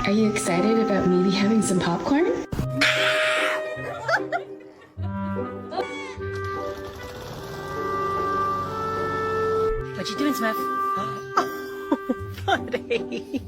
Are you excited about maybe having some popcorn? What you doing, Smith? Oh, buddy.